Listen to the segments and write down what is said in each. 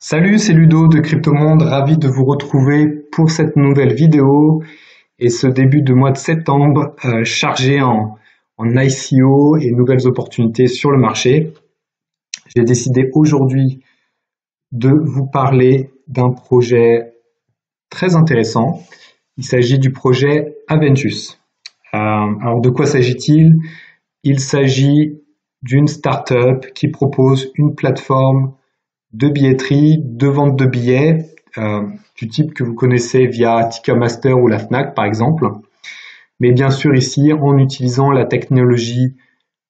Salut, c'est Ludo de Cryptomonde, ravi de vous retrouver pour cette nouvelle vidéo et ce début de mois de septembre chargé en ICO et nouvelles opportunités sur le marché. J'ai décidé aujourd'hui de vous parler d'un projet très intéressant. Il s'agit du projet Aventus. Alors de quoi s'agit-il? Il s'agit d'une startup qui propose une plateforme de billetterie, de vente de billets, du type que vous connaissez via Ticketmaster ou la Fnac par exemple, mais bien sûr ici en utilisant la technologie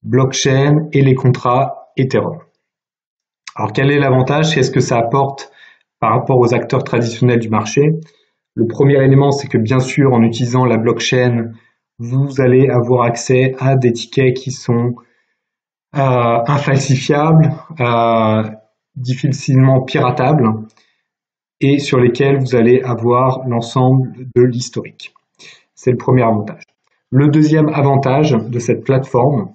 blockchain et les contrats Ethereum. Alors quel est l'avantage? Qu'est-ce que ça apporte par rapport aux acteurs traditionnels du marché? Le premier élément, c'est que bien sûr en utilisant la blockchain, vous allez avoir accès à des tickets qui sont infalsifiables, difficilement piratables et sur lesquels vous allez avoir l'ensemble de l'historique. C'est le premier avantage. Le deuxième avantage de cette plateforme,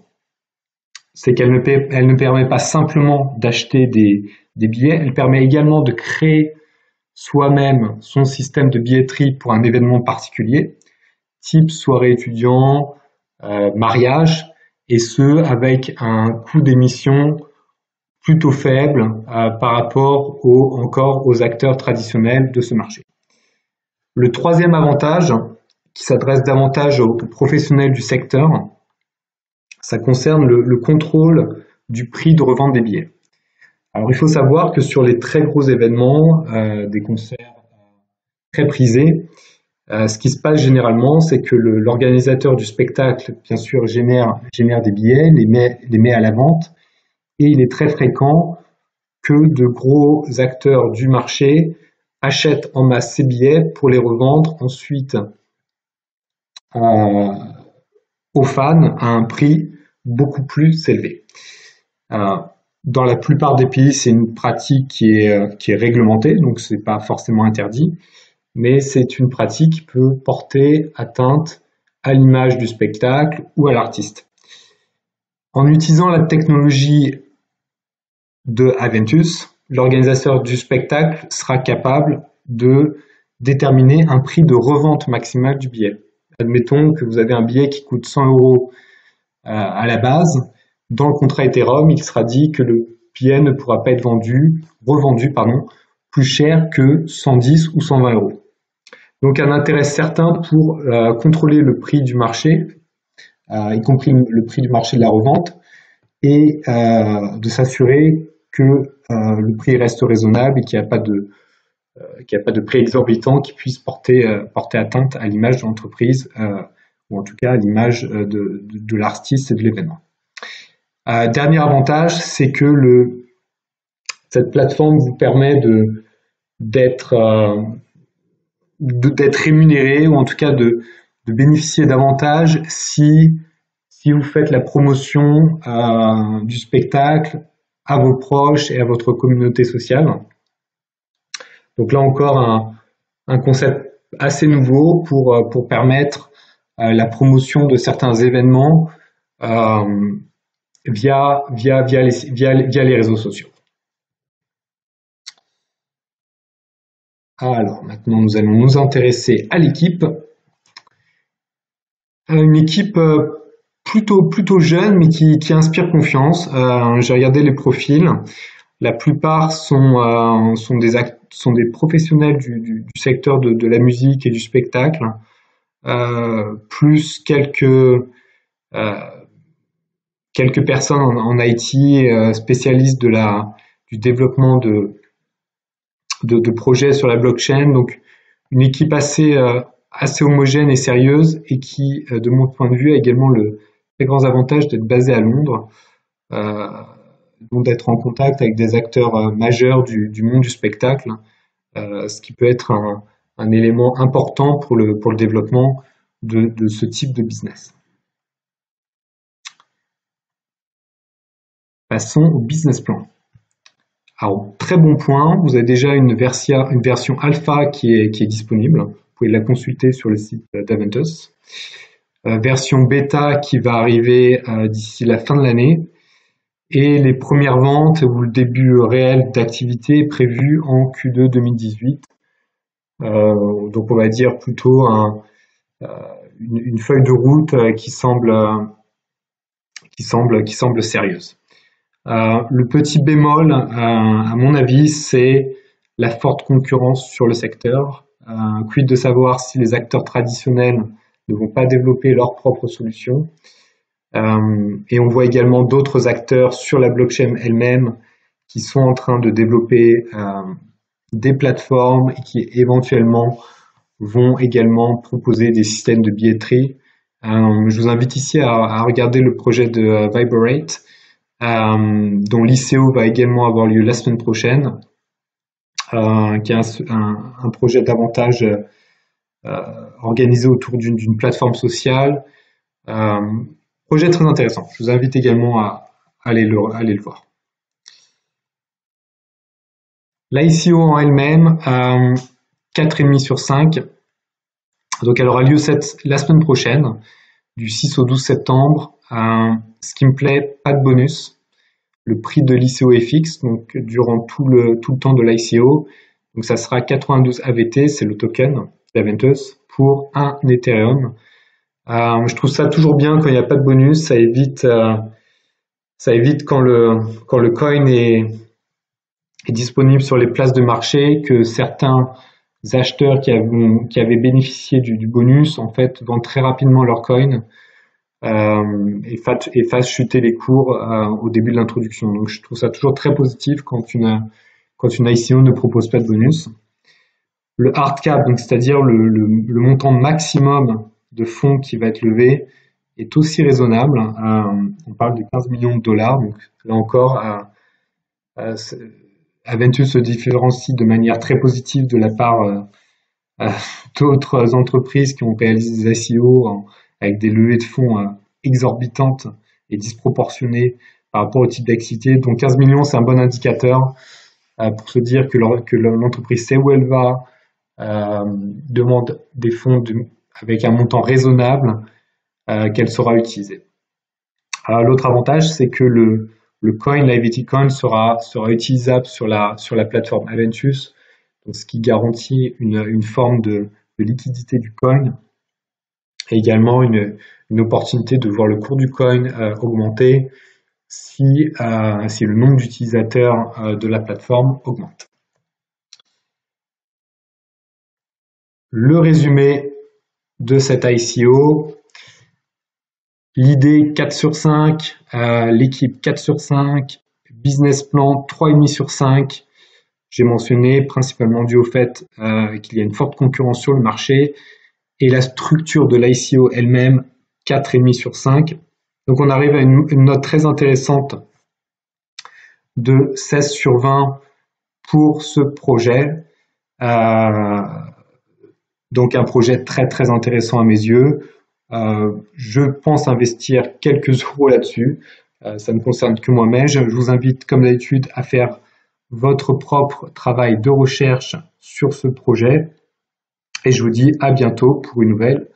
c'est qu'elle ne permet pas simplement d'acheter des billets, elle permet également de créer soi-même son système de billetterie pour un événement particulier, type soirée étudiant, mariage, et ce avec un coût d'émission plutôt faible par rapport aux acteurs traditionnels de ce marché. Le troisième avantage, qui s'adresse davantage aux professionnels du secteur, ça concerne le contrôle du prix de revente des billets. Alors il faut savoir que sur les très gros événements, des concerts très prisés, ce qui se passe généralement, c'est que l'organisateur du spectacle, bien sûr, génère des billets, les met à la vente, et il est très fréquent que de gros acteurs du marché achètent en masse ces billets pour les revendre ensuite aux fans à un prix beaucoup plus élevé. Dans la plupart des pays, c'est une pratique qui est réglementée, donc c'est pas forcément interdit, mais c'est une pratique qui peut porter atteinte à l'image du spectacle ou à l'artiste. En utilisant la technologie de Aventus, l'organisateur du spectacle sera capable de déterminer un prix de revente maximale du billet. Admettons que vous avez un billet qui coûte 100 € à la base. Dans le contrat Ethereum, il sera dit que le billet ne pourra pas être revendu plus cher que 110 ou 120 €. Donc un intérêt certain pour contrôler le prix du marché, y compris le prix du marché de la revente, et de s'assurer que le prix reste raisonnable et qu'il n'y a pas de prix exorbitant qui puisse porter atteinte à l'image de l'entreprise ou en tout cas à l'image de l'artiste et de l'événement. Dernier avantage, c'est que cette plateforme vous permet d'être rémunéré ou en tout cas de bénéficier davantage si vous faites la promotion du spectacle à vos proches et à votre communauté sociale. Donc là encore un concept assez nouveau pour permettre la promotion de certains événements via les réseaux sociaux. Alors maintenant nous allons nous intéresser à l'équipe. Une équipe plutôt jeune mais qui inspire confiance. J'ai regardé les profils. La plupart sont des professionnels du secteur de la musique et du spectacle, plus quelques personnes en IT spécialistes du développement de projets sur la blockchain. Donc une équipe assez homogène et sérieuse et qui, de mon point de vue, a également le très grand avantage d'être basé à Londres, donc d'être en contact avec des acteurs majeurs du monde du spectacle, ce qui peut être un élément important pour le développement de ce type de business. Passons au business plan. Alors, très bon point, vous avez déjà une version alpha qui est disponible. Vous pouvez la consulter sur le site d'Aventus. Version bêta qui va arriver d'ici la fin de l'année. et les premières ventes ou le début réel d'activité est prévu en Q2 2018. Donc on va dire plutôt une feuille de route qui semble sérieuse. Le petit bémol, à mon avis, c'est la forte concurrence sur le secteur. Quid de savoir si les acteurs traditionnels ne vont pas développer leurs propres solutions. Et on voit également d'autres acteurs sur la blockchain elle-même qui sont en train de développer des plateformes et qui éventuellement vont également proposer des systèmes de billetterie. Je vous invite ici à regarder le projet de Viberate, dont l'ICO va également avoir lieu la semaine prochaine, qui est un projet davantage organisé autour d'une plateforme sociale. Projet très intéressant. Je vous invite également à aller le voir. L'ICO en elle-même, 4,5 sur 5. Donc elle aura lieu la semaine prochaine, du 6 au 12 septembre. Ce qui me plaît, pas de bonus. Le prix de l'ICO est fixe, donc durant tout le temps de l'ICO. Donc ça sera 92 AVT, c'est le token d'Aventus, pour 1 Ethereum. Je trouve ça toujours bien quand il n'y a pas de bonus, ça évite quand le coin est disponible sur les places de marché, que certains acheteurs qui avaient bénéficié du bonus en fait vendent très rapidement leur coin et fassent chuter les cours au début de l'introduction. Donc je trouve ça toujours très positif quand une ICO ne propose pas de bonus. Le hard cap, donc c'est-à-dire le montant maximum de fonds qui va être levé, est aussi raisonnable. On parle de 15 millions de dollars. Donc là encore, Aventus se différencie de manière très positive de la part d'autres entreprises qui ont réalisé des ICO avec des levées de fonds exorbitantes et disproportionnées par rapport au type d'activité. Donc 15 millions, c'est un bon indicateur pour se dire que l'entreprise sait où elle va, demande des fonds avec un montant raisonnable qu'elle saura utiliser. L'autre avantage, c'est que le coin, l'IVT coin, sera utilisable sur la plateforme Aventus, donc ce qui garantit une forme de liquidité du coin et également une opportunité de voir le cours du coin augmenter si le nombre d'utilisateurs de la plateforme augmente. Le résumé de cette ICO, l'idée 4 sur 5, l'équipe 4 sur 5, business plan 3,5 sur 5. J'ai mentionné principalement dû au fait qu'il y a une forte concurrence sur le marché et la structure de l'ICO elle-même 4,5 sur 5. Donc on arrive à une note très intéressante de 16 sur 20 pour ce projet. Donc un projet très très intéressant à mes yeux. Je pense investir quelques euros là-dessus. Ça ne concerne que moi-même. Je vous invite comme d'habitude à faire votre propre travail de recherche sur ce projet. Et je vous dis à bientôt pour une nouvelle